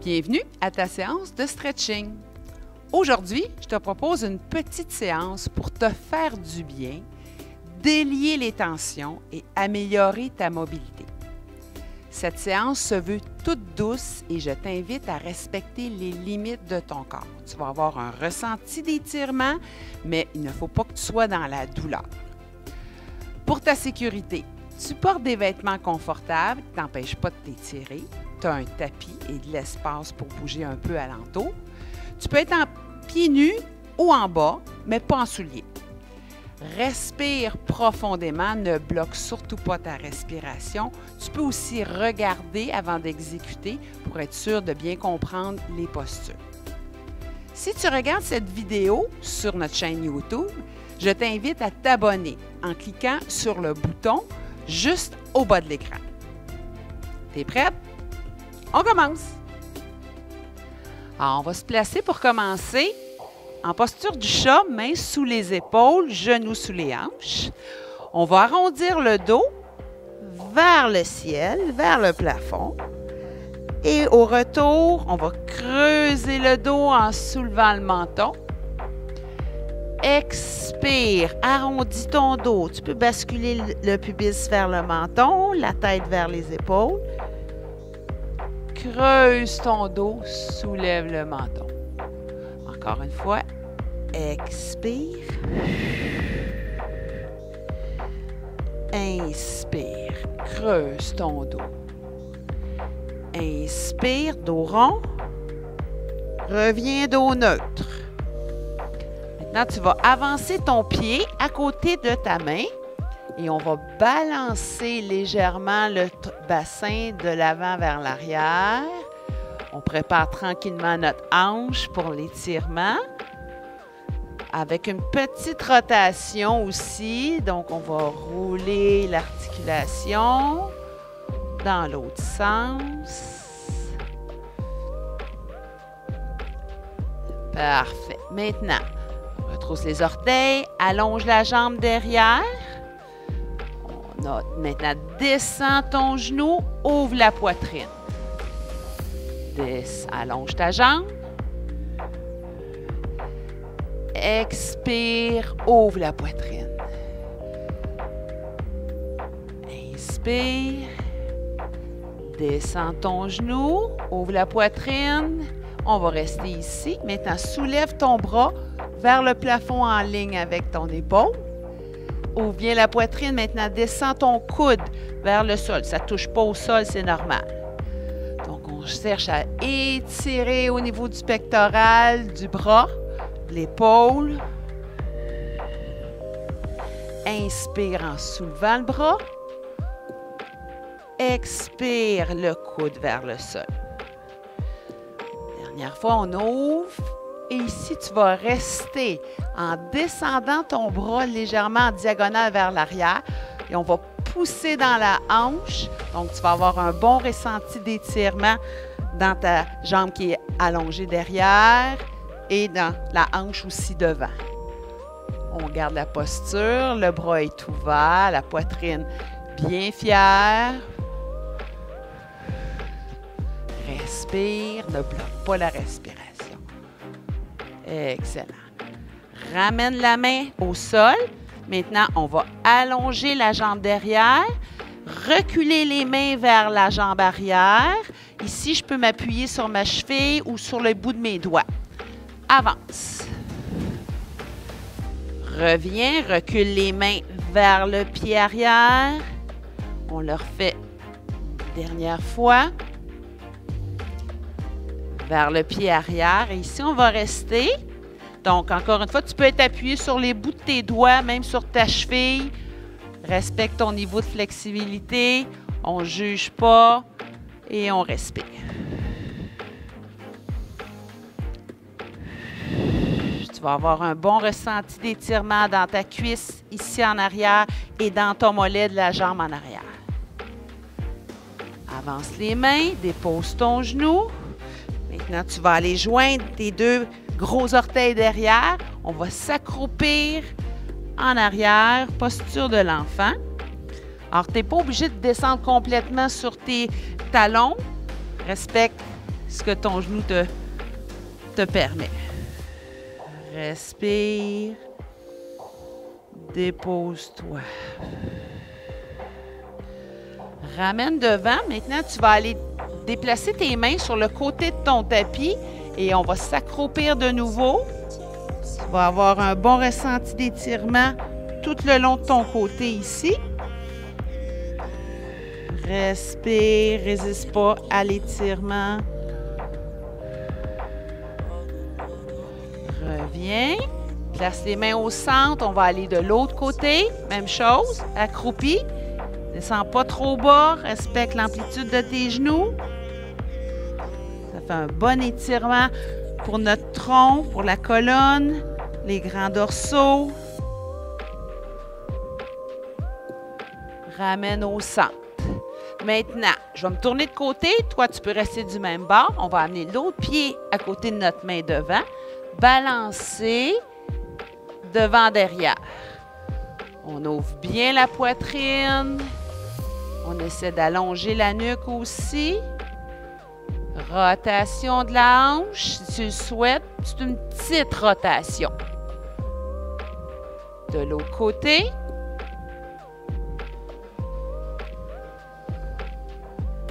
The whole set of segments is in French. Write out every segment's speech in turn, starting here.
Bienvenue à ta séance de stretching. Aujourd'hui, je te propose une petite séance pour te faire du bien, délier les tensions et améliorer ta mobilité. Cette séance se veut toute douce et je t'invite à respecter les limites de ton corps. Tu vas avoir un ressenti d'étirement, mais il ne faut pas que tu sois dans la douleur. Pour ta sécurité, tu portes des vêtements confortables qui ne t'empêchent pas de t'étirer. Tu as un tapis et de l'espace pour bouger un peu alentour. Tu peux être en pieds nus ou en bas, mais pas en souliers. Respire profondément, ne bloque surtout pas ta respiration. Tu peux aussi regarder avant d'exécuter pour être sûr de bien comprendre les postures. Si tu regardes cette vidéo sur notre chaîne YouTube, je t'invite à t'abonner en cliquant sur le bouton juste au bas de l'écran. T'es prête? On commence! Alors, on va se placer pour commencer en posture du chat, mains sous les épaules, genoux sous les hanches. On va arrondir le dos vers le ciel, vers le plafond. Et au retour, on va creuser le dos en soulevant le menton. Expire, arrondis ton dos. Tu peux basculer le pubis vers le menton, la tête vers les épaules. Creuse ton dos, soulève le menton. Encore une fois, expire. Inspire, creuse ton dos. Inspire, dos rond. Reviens dos neutre. Maintenant, tu vas avancer ton pied à côté de ta main et on va balancer légèrement le bassin de l'avant vers l'arrière. On prépare tranquillement notre hanche pour l'étirement. Avec une petite rotation aussi. Donc, on va rouler l'articulation dans l'autre sens. Parfait. Maintenant, retrousse les orteils, allonge la jambe derrière. Maintenant, descends ton genou, ouvre la poitrine. Allonge ta jambe. Expire, ouvre la poitrine. Inspire. Descends ton genou, ouvre la poitrine. On va rester ici. Maintenant, soulève ton bras vers le plafond en ligne avec ton épaule. Ouvre bien la poitrine. Maintenant, descends ton coude vers le sol. Ça ne touche pas au sol, c'est normal. Donc, on cherche à étirer au niveau du pectoral, du bras, de l'épaule. Inspire en soulevant le bras. Expire le coude vers le sol. Dernière fois, on ouvre. Et ici, tu vas rester en descendant ton bras légèrement en diagonale vers l'arrière. Et on va pousser dans la hanche. Donc, tu vas avoir un bon ressenti d'étirement dans ta jambe qui est allongée derrière et dans la hanche aussi devant. On garde la posture. Le bras est ouvert, la poitrine bien fière. Respire, ne bloque pas la respiration. Excellent. Ramène la main au sol. Maintenant, on va allonger la jambe derrière, reculer les mains vers la jambe arrière. Ici, je peux m'appuyer sur ma cheville ou sur le bout de mes doigts. Avance. Reviens, recule les mains vers le pied arrière. On le refait une dernière fois. Vers le pied arrière. Et ici, on va rester. Donc, encore une fois, tu peux être appuyé sur les bouts de tes doigts, même sur ta cheville. Respecte ton niveau de flexibilité. On ne juge pas et on respire. Tu vas avoir un bon ressenti d'étirement dans ta cuisse ici en arrière et dans ton mollet de la jambe en arrière. Avance les mains, dépose ton genou. Maintenant, tu vas aller joindre tes deux gros orteils derrière. On va s'accroupir en arrière, posture de l'enfant. Alors, tu n'es pas obligé de descendre complètement sur tes talons. Respecte ce que ton genou te permet. Respire. Dépose-toi. Ramène devant. Maintenant, tu vas aller déplacer tes mains sur le côté de ton tapis et on va s'accroupir de nouveau. Tu vas avoir un bon ressenti d'étirement tout le long de ton côté ici. Respire, résiste pas à l'étirement. Reviens. Place les mains au centre. On va aller de l'autre côté. Même chose. Accroupi. Descends pas trop bas. Respecte l'amplitude de tes genoux. Ça fait un bon étirement pour notre tronc, pour la colonne, les grands dorsaux. Ramène au centre. Maintenant, je vais me tourner de côté. Toi, tu peux rester du même bord. On va amener l'autre pied à côté de notre main devant. Balancer devant, derrière. On ouvre bien la poitrine. On essaie d'allonger la nuque aussi. Rotation de la hanche. Si tu le souhaites, c'est une petite rotation. De l'autre côté.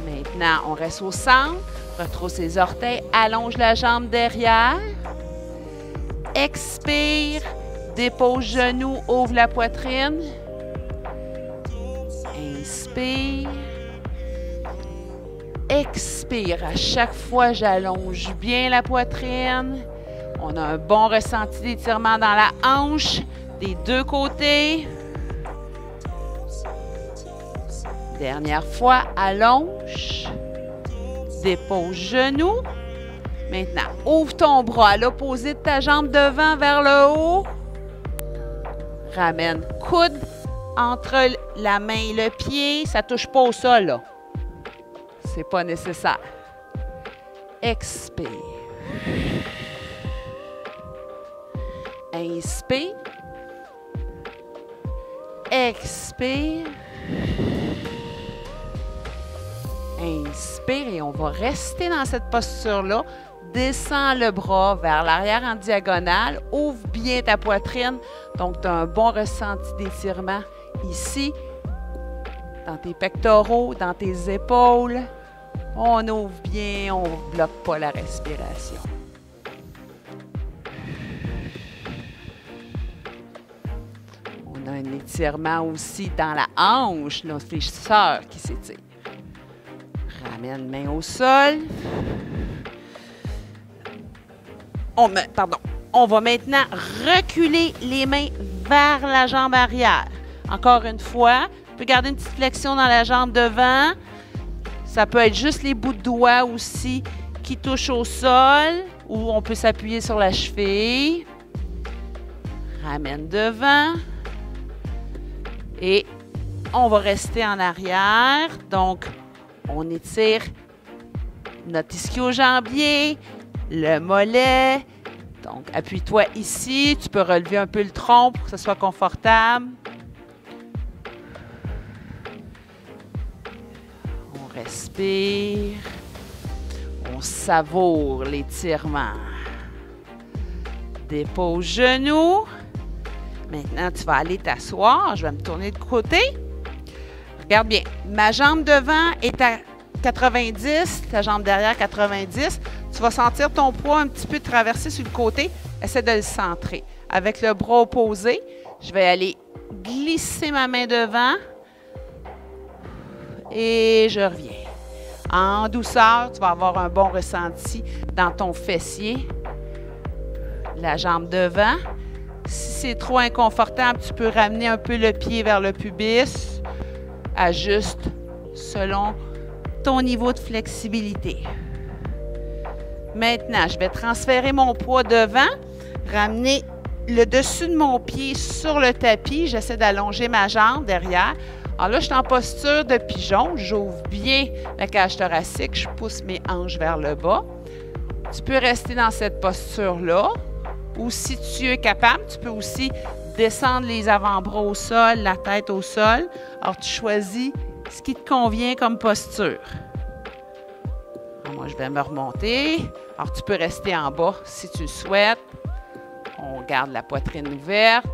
Maintenant, on reste au centre. Retrousse les orteils. Allonge la jambe derrière. Expire. Dépose genou. Ouvre la poitrine. Inspire. Expire. À chaque fois, j'allonge bien la poitrine. On a un bon ressenti d'étirement dans la hanche des deux côtés. Dernière fois, allonge. Dépose genou. Maintenant, ouvre ton bras à l'opposé de ta jambe devant vers le haut. Ramène coude entre la main et le pied. Ça ne touche pas au sol, là. C'est pas nécessaire. Expire. Inspire. Expire. Inspire et on va rester dans cette posture-là. Descends le bras vers l'arrière en diagonale. Ouvre bien ta poitrine. Donc, tu as un bon ressenti d'étirement ici, dans tes pectoraux, dans tes épaules. On ouvre bien, on ne bloque pas la respiration. On a un étirement aussi dans la hanche, notre fléchisseur qui s'étire. Ramène main au sol. On va maintenant reculer les mains vers la jambe arrière. Encore une fois, tu peux garder une petite flexion dans la jambe devant. Ça peut être juste les bouts de doigts aussi qui touchent au sol ou on peut s'appuyer sur la cheville. Ramène devant. Et on va rester en arrière. Donc, on étire notre ischio-jambier, le mollet. Donc, appuie-toi ici. Tu peux relever un peu le tronc pour que ce soit confortable. On respire. On savoure l'étirement. Dépose genou. Maintenant, tu vas aller t'asseoir. Je vais me tourner de côté. Regarde bien. Ma jambe devant est à 90, ta jambe derrière 90. Tu vas sentir ton poids un petit peu traverser sur le côté. Essaie de le centrer. Avec le bras opposé, je vais aller glisser ma main devant et je reviens. En douceur, tu vas avoir un bon ressenti dans ton fessier. La jambe devant. Si c'est trop inconfortable, tu peux ramener un peu le pied vers le pubis. Ajuste selon ton niveau de flexibilité. Maintenant, je vais transférer mon poids devant, ramener le dessus de mon pied sur le tapis. J'essaie d'allonger ma jambe derrière. Alors là, je suis en posture de pigeon. J'ouvre bien la cage thoracique. Je pousse mes hanches vers le bas. Tu peux rester dans cette posture-là. Ou si tu es capable, tu peux aussi descendre les avant-bras au sol, la tête au sol. Alors, tu choisis ce qui te convient comme posture. On Moi, je vais me remonter. Alors, tu peux rester en bas si tu le souhaites. On garde la poitrine ouverte.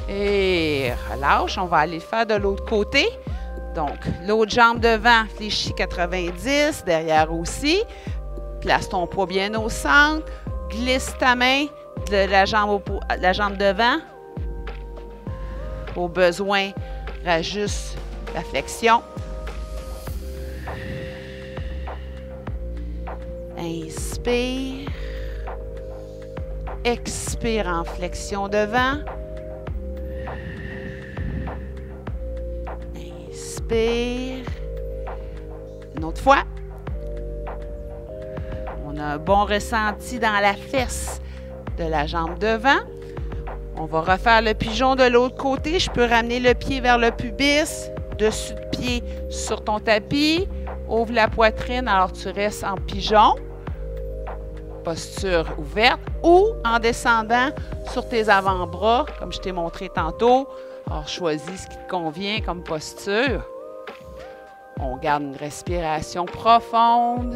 Et relâche. On va aller le faire de l'autre côté. Donc, l'autre jambe devant, fléchis 90, derrière aussi. Place ton poids bien au centre. Glisse ta main de la jambe devant. Au besoin, rajuste la flexion. Inspire. Expire en flexion devant. Inspire. Une autre fois. On a un bon ressenti dans la fesse de la jambe devant. On va refaire le pigeon de l'autre côté. Je peux ramener le pied vers le pubis, dessus de pied sur ton tapis. Ouvre la poitrine, alors tu restes en pigeon. Posture ouverte ou en descendant sur tes avant-bras, comme je t'ai montré tantôt. Alors, choisis ce qui te convient comme posture. On garde une respiration profonde.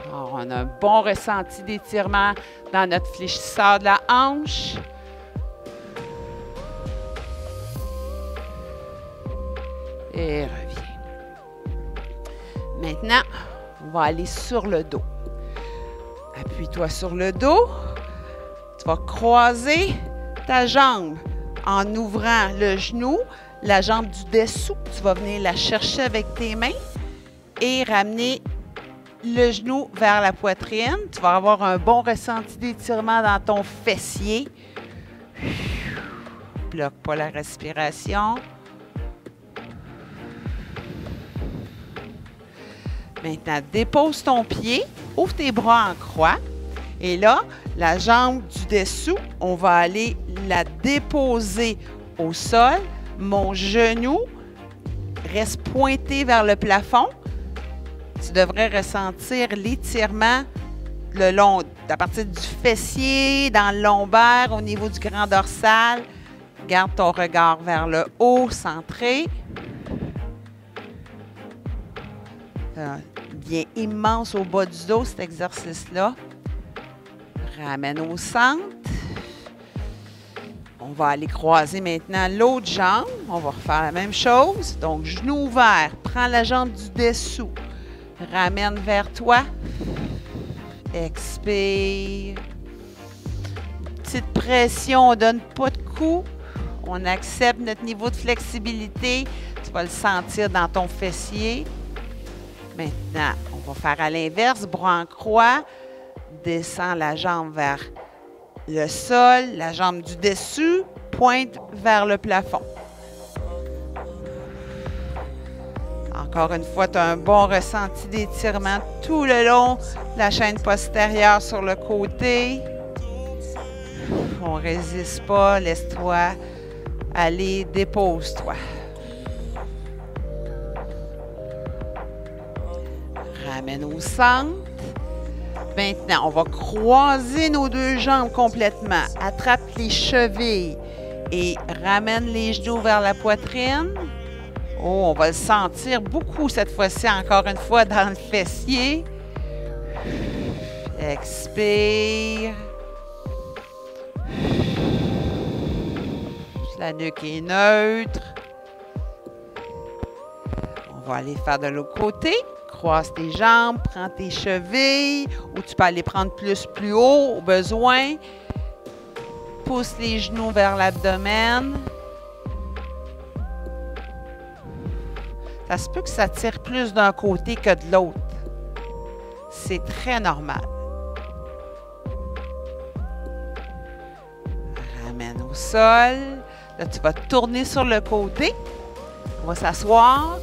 Alors, on a un bon ressenti d'étirement dans notre fléchisseur de la hanche. Et reviens. Maintenant, on va aller sur le dos. Appuie-toi sur le dos. Tu vas croiser ta jambe en ouvrant le genou. La jambe du dessous, tu vas venir la chercher avec tes mains et ramener le genou vers la poitrine. Tu vas avoir un bon ressenti d'étirement dans ton fessier. Bloque pas la respiration. Maintenant, dépose ton pied, ouvre tes bras en croix. Et là, la jambe du dessous, on va aller la déposer au sol. Mon genou reste pointé vers le plafond. Tu devrais ressentir l'étirement le long, à partir du fessier, dans le lombaire, au niveau du grand dorsal. Garde ton regard vers le haut, centré. Bien immense au bas du dos, cet exercice-là. Ramène au centre. On va aller croiser maintenant l'autre jambe. On va refaire la même chose. Donc, genou ouvert. Prends la jambe du dessous. Ramène vers toi. Expire. Petite pression, on ne donne pas de coup. On accepte notre niveau de flexibilité. Tu vas le sentir dans ton fessier. Maintenant, on va faire à l'inverse. Bras en croix. Descends la jambe vers le sol. La jambe du dessus pointe vers le plafond. Encore une fois, tu as un bon ressenti d'étirement tout le long de la chaîne postérieure sur le côté. On ne résiste pas. Laisse-toi aller. Dépose-toi. Ramène au centre. Maintenant, on va croiser nos deux jambes complètement. Attrape les chevilles et ramène les genoux vers la poitrine. Oh, on va le sentir beaucoup cette fois-ci, encore une fois, dans le fessier. Expire. La nuque est neutre. On va aller faire de l'autre côté. Croise tes jambes, prends tes chevilles, ou tu peux aller prendre plus haut au besoin. Pousse les genoux vers l'abdomen. Ça se peut que ça tire plus d'un côté que de l'autre. C'est très normal. Ramène au sol. Là, tu vas tourner sur le côté. On va s'asseoir.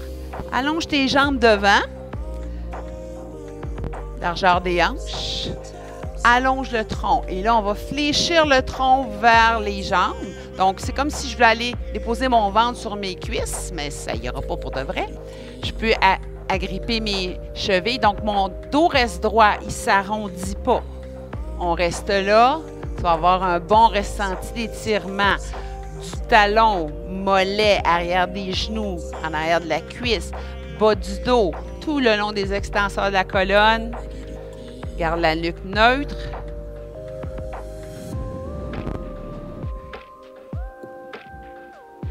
Allonge tes jambes devant. Largeur des hanches. Allonge le tronc. Et là, on va fléchir le tronc vers les jambes. Donc, c'est comme si je voulais aller déposer mon ventre sur mes cuisses, mais ça n'ira pas pour de vrai. Je peux agripper mes chevilles. Donc, mon dos reste droit. Il ne s'arrondit pas. On reste là. Tu vas avoir un bon ressenti d'étirement du talon, mollet, arrière des genoux, en arrière de la cuisse, bas du dos, tout le long des extenseurs de la colonne. Garde la nuque neutre.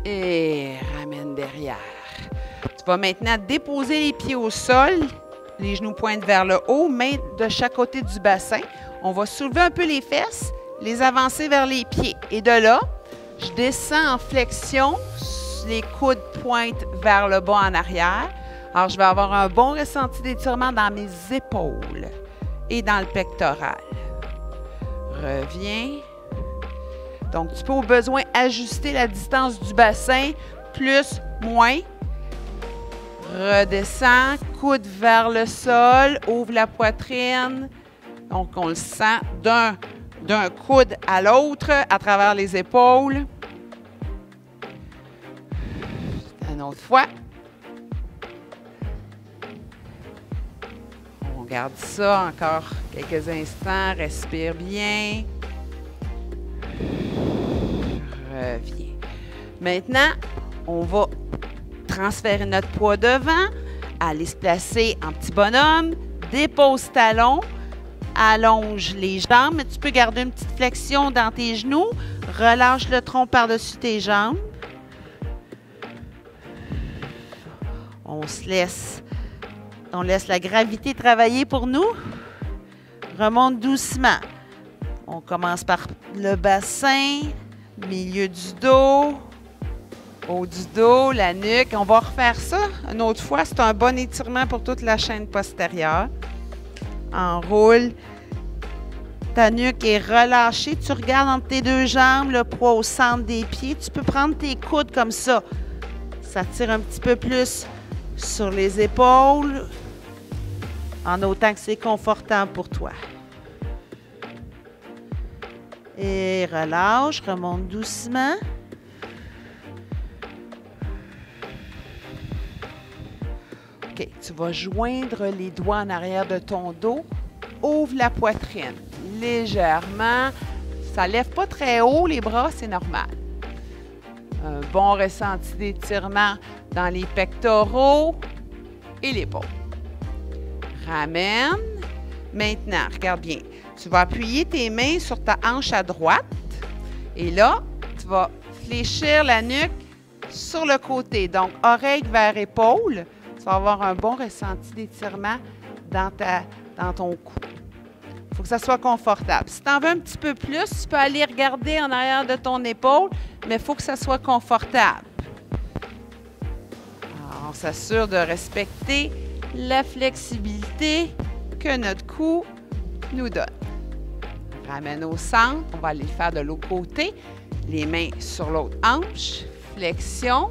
Et ramène derrière. Tu vas maintenant déposer les pieds au sol. Les genoux pointent vers le haut, mains de chaque côté du bassin. On va soulever un peu les fesses, les avancer vers les pieds. Et de là, je descends en flexion. Les coudes pointent vers le bas en arrière. Alors, je vais avoir un bon ressenti d'étirement dans mes épaules et dans le pectoral. Reviens. Donc, tu peux au besoin ajuster la distance du bassin, plus, moins. Redescends, coude vers le sol, ouvre la poitrine. Donc, on le sent d'un coude à l'autre à travers les épaules. Une autre fois. On garde ça encore quelques instants. Respire bien. Reviens. Maintenant, on va transférer notre poids devant, aller se placer en petit bonhomme, dépose talon, allonge les jambes, mais tu peux garder une petite flexion dans tes genoux, relâche le tronc par-dessus tes jambes. On laisse la gravité travailler pour nous. Remonte doucement. On commence par le bassin, milieu du dos, haut du dos, la nuque. On va refaire ça une autre fois. C'est un bon étirement pour toute la chaîne postérieure. Enroule. Ta nuque est relâchée. Tu regardes entre tes deux jambes, le poids au centre des pieds. Tu peux prendre tes coudes comme ça. Ça tire un petit peu plus sur les épaules, en autant que c'est confortable pour toi. Et relâche, remonte doucement. OK, tu vas joindre les doigts en arrière de ton dos. Ouvre la poitrine légèrement. Ça ne lève pas très haut les bras, c'est normal. Un bon ressenti d'étirement dans les pectoraux et l'épaule. Ramène. Maintenant, regarde bien. Tu vas appuyer tes mains sur ta hanche à droite. Et là, tu vas fléchir la nuque sur le côté. Donc, oreille vers épaule. Tu vas avoir un bon ressenti d'étirement dans ton cou. Il faut que ça soit confortable. Si tu en veux un petit peu plus, tu peux aller regarder en arrière de ton épaule, mais il faut que ça soit confortable. Alors, on s'assure de respecter la flexibilité que notre cou nous donne. Ramène au centre. On va aller le faire de l'autre côté. Les mains sur l'autre hanche. Flexion.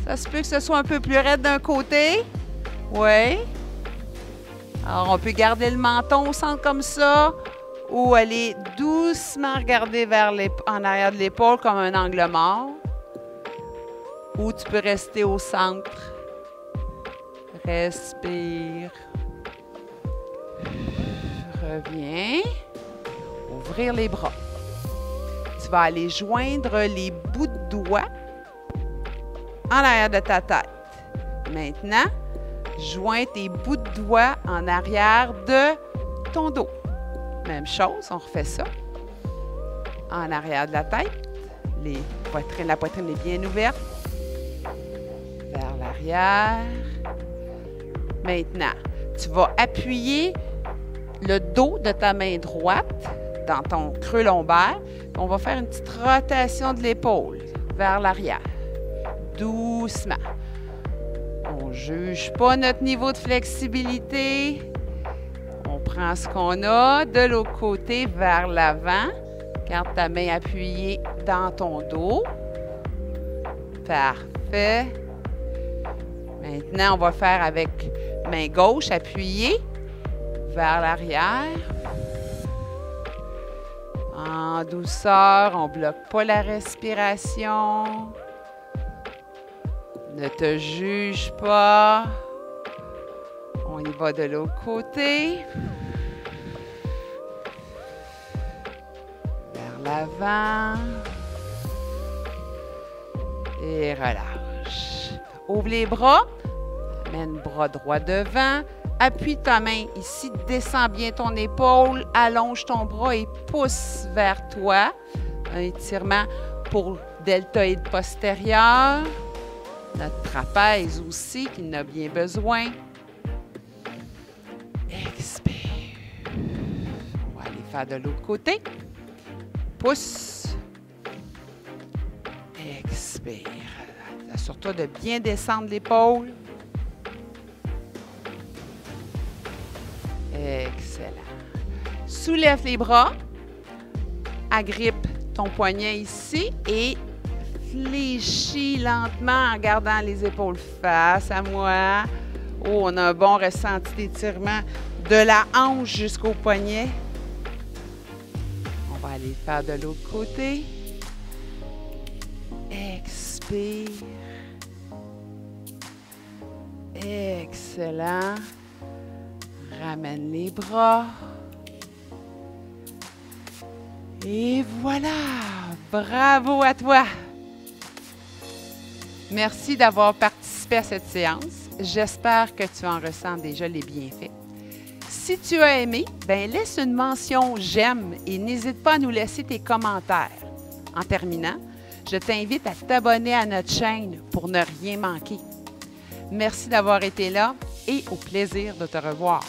Ça se peut que ce soit un peu plus raide d'un côté. Oui. Alors, on peut garder le menton au centre comme ça ou aller doucement regarder en arrière de l'épaule comme un angle mort. Ou tu peux rester au centre. Respire. Reviens. Ouvrir les bras. Tu vas aller joindre les bouts de doigts en arrière de ta tête. Maintenant, joins tes bouts de doigts en arrière de ton dos. Même chose, on refait ça. En arrière de la tête. La poitrine est bien ouverte. Vers l'arrière. Maintenant, tu vas appuyer le dos de ta main droite dans ton creux lombaire. On va faire une petite rotation de l'épaule vers l'arrière. Doucement. On ne juge pas notre niveau de flexibilité. On prend ce qu'on a de l'autre côté vers l'avant. Garde ta main appuyée dans ton dos. Parfait. Maintenant, on va faire avec main gauche appuyée vers l'arrière. En douceur, on ne bloque pas la respiration. Ne te juge pas. On y va de l'autre côté. Vers l'avant. Et relâche. Ouvre les bras. Amène bras droit devant. Appuie ta main ici. Descends bien ton épaule. Allonge ton bras et pousse vers toi. Un étirement pour deltoïde postérieur. Notre trapèze aussi, qui en a bien besoin. Expire. On va aller faire de l'autre côté. Pousse. Expire. Assure-toi de bien descendre l'épaule. Excellent. Soulève les bras. Agrippe ton poignet ici et fléchis lentement en gardant les épaules face à moi. Oh, on a un bon ressenti d'étirement de la hanche jusqu'au poignet. On va aller faire de l'autre côté. Expire. Excellent. Ramène les bras. Et voilà! Bravo à toi! Merci d'avoir participé à cette séance. J'espère que tu en ressens déjà les bienfaits. Si tu as aimé, laisse une mention « J'aime » et n'hésite pas à nous laisser tes commentaires. En terminant, je t'invite à t'abonner à notre chaîne pour ne rien manquer. Merci d'avoir été là et au plaisir de te revoir.